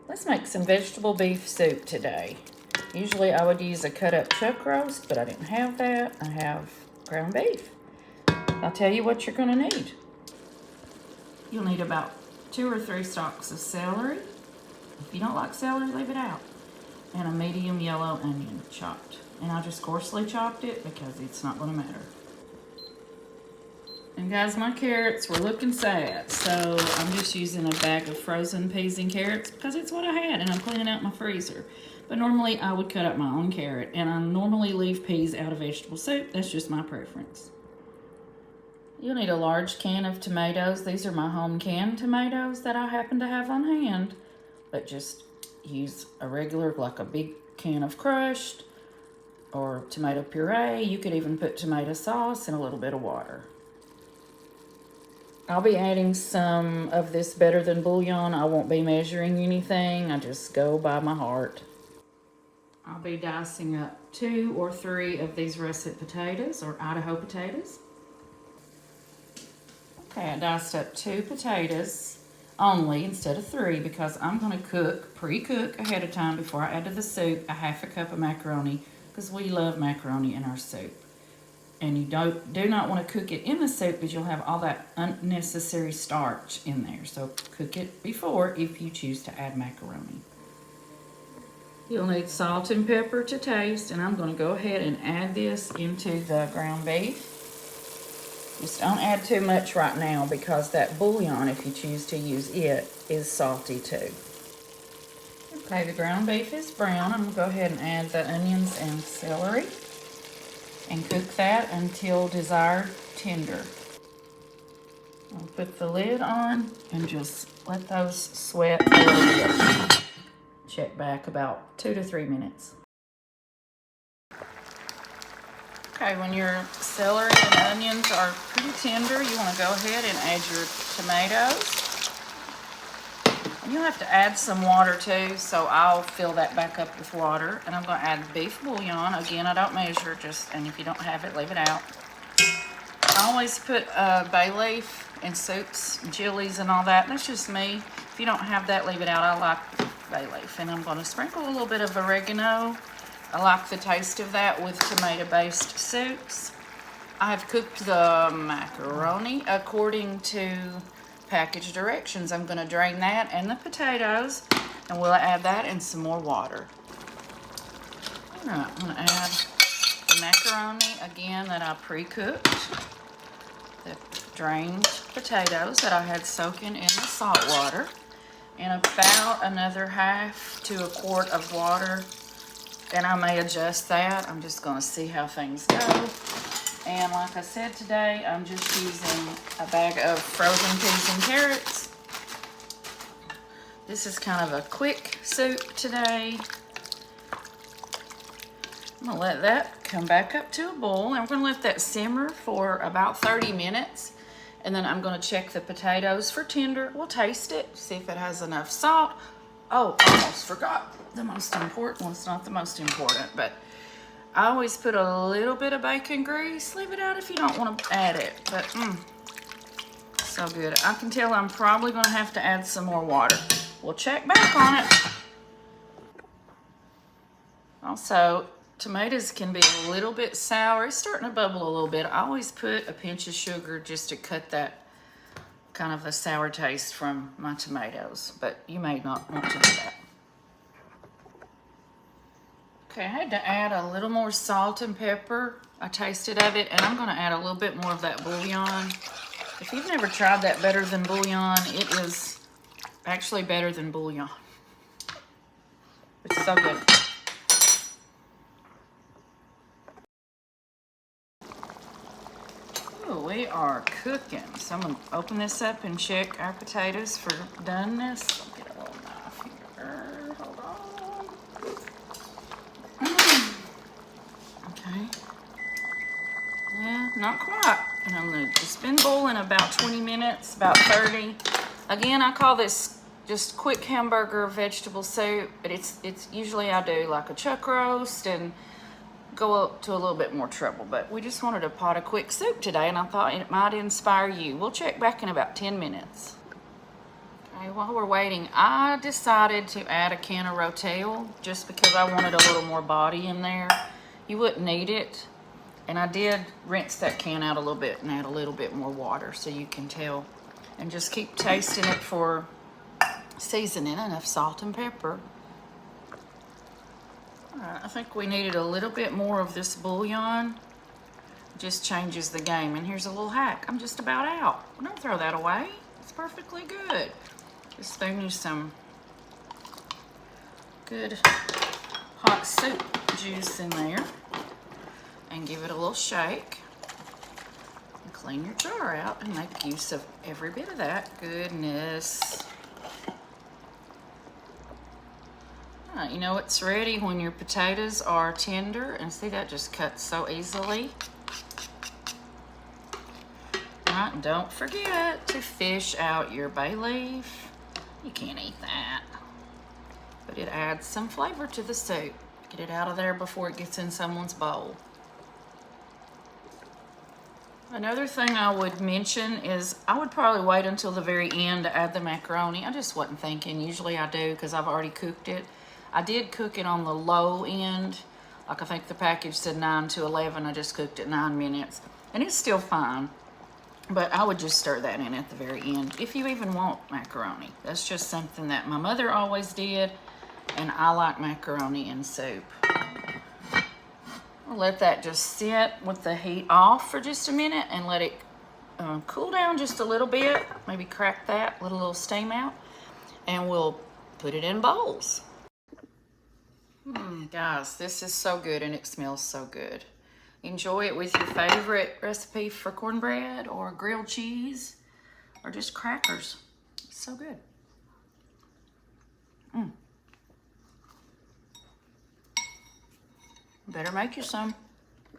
Let's make some vegetable beef soup today. Usually I would use a cut up chuck roast, but I didn't have that. I have ground beef. I'll tell you what you're gonna need. You'll need about 2 or 3 stalks of celery. If you don't like celery, leave it out. And a medium yellow onion chopped. And I just coarsely chopped it because it's not gonna matter. And guys, my carrots were looking sad, so I'm just using a bag of frozen peas and carrots because it's what I had, and I'm cleaning out my freezer. But normally I would cut up my own carrot, and I normally leave peas out of vegetable soup. That's just my preference. You'll need a large can of tomatoes. These are my home canned tomatoes that I happen to have on hand, but just use a regular, like a big can of crushed or tomato puree. You could even put tomato sauce and a little bit of water. I'll be adding some of this Better Than Bouillon. I won't be measuring anything. I just go by my heart. I'll be dicing up 2 or 3 of these russet potatoes or Idaho potatoes. Okay, I diced up 2 potatoes only instead of 3 because I'm going to pre-cook ahead of time before I add to the soup a half a cup of macaroni because we love macaroni in our soup. And you do not want to cook it in the soup because you'll have all that unnecessary starch in there. So cook it before if you choose to add macaroni. You'll need salt and pepper to taste, and I'm going to go ahead and add this into the ground beef. Just don't add too much right now because that bouillon, if you choose to use it, is salty too. Okay, the ground beef is brown. I'm going to go ahead and add the onions and celery and cook that until desired tender. I'll put the lid on and just let those sweat a little bit. Check back about 2 to 3 minutes. Okay, when your celery and onions are pretty tender, you want to go ahead and add your tomatoes. And you'll have to add some water too, so I'll fill that back up with water. And I'm going to add beef bouillon. Again, I don't measure, and if you don't have it, leave it out. I always put bay leaf in soups, chilies and all that. That's just me. If you don't have that, leave it out. I like bay leaf. And I'm going to sprinkle a little bit of oregano. I like the taste of that with tomato-based soups. I have cooked the macaroni according to package directions. I'm going to drain that and the potatoes, and we'll add that and some more water. All right, I'm going to add the macaroni again that I pre-cooked, the drained potatoes that I had soaking in the salt water, and about another half to a quart of water. And I may adjust that. I'm just going to see how things go. And like I said today, I'm just using a bag of frozen peas and carrots. This is kind of a quick soup today. I'm going to let that come back up to a boil. And we're going to let that simmer for about 30 minutes. And then I'm going to check the potatoes for tender. We'll taste it, see if it has enough salt. Oh, almost forgot the most important. Well, it's not the most important, but I always put a little bit of bacon grease. Leave it out if you don't want to add it, but so good. I can tell I'm probably going to have to add some more water. We'll check back on it. Also, tomatoes can be a little bit sour. It's starting to bubble a little bit. I always put a pinch of sugar just to cut that kind of a sour taste from my tomatoes, but you may not want to do that. Okay, I had to add a little more salt and pepper. I tasted of it, and I'm going to add a little bit more of that bouillon. If you've never tried that Better Than Bouillon, it is actually better than bouillon. It's so good. Ooh, we are cooking. So I'm going to open this up and check our potatoes for doneness. I'll get a little knife here. Hold on. Okay. Yeah, not quite. And I'm going to, it's been boiling about 20 minutes, about 30. Again, I call this just quick hamburger vegetable soup, but it's usually I do like a chuck roast and go up to a little bit more trouble, but we just wanted a pot of quick soup today, and I thought it might inspire you. We'll check back in about 10 minutes. Okay, while we're waiting, I decided to add a can of Rotel just because I wanted a little more body in there. You wouldn't need it. And I did rinse that can out a little bit and add a little bit more water so you can tell. And just keep tasting it for seasoning, enough salt and pepper. All right, I think we needed a little bit more of this bouillon. Just changes the game. And here's a little hack. I'm just about out. Don't throw that away. It's perfectly good. Just spoon you some good hot soup juice in there. And give it a little shake. And clean your jar out and make use of every bit of that goodness. All right, you know it's ready when your potatoes are tender. And see, that just cuts so easily. All right, and don't forget to fish out your bay leaf. You can't eat that. But it adds some flavor to the soup. Get it out of there before it gets in someone's bowl. Another thing I would mention is I would probably wait until the very end to add the macaroni. I just wasn't thinking. Usually I do because I've already cooked it. I did cook it on the low end. Like I think the package said 9 to 11. I just cooked it 9 minutes. And it's still fine. But I would just stir that in at the very end if you even want macaroni. That's just something that my mother always did. And I like macaroni in soup. I'll let that just sit with the heat off for just a minute and let it cool down just a little bit. Maybe crack that, let a little steam out, and we'll put it in bowls. Guys, this is so good and it smells so good. Enjoy it with your favorite recipe for cornbread or grilled cheese or just crackers. It's so good. Better make you some.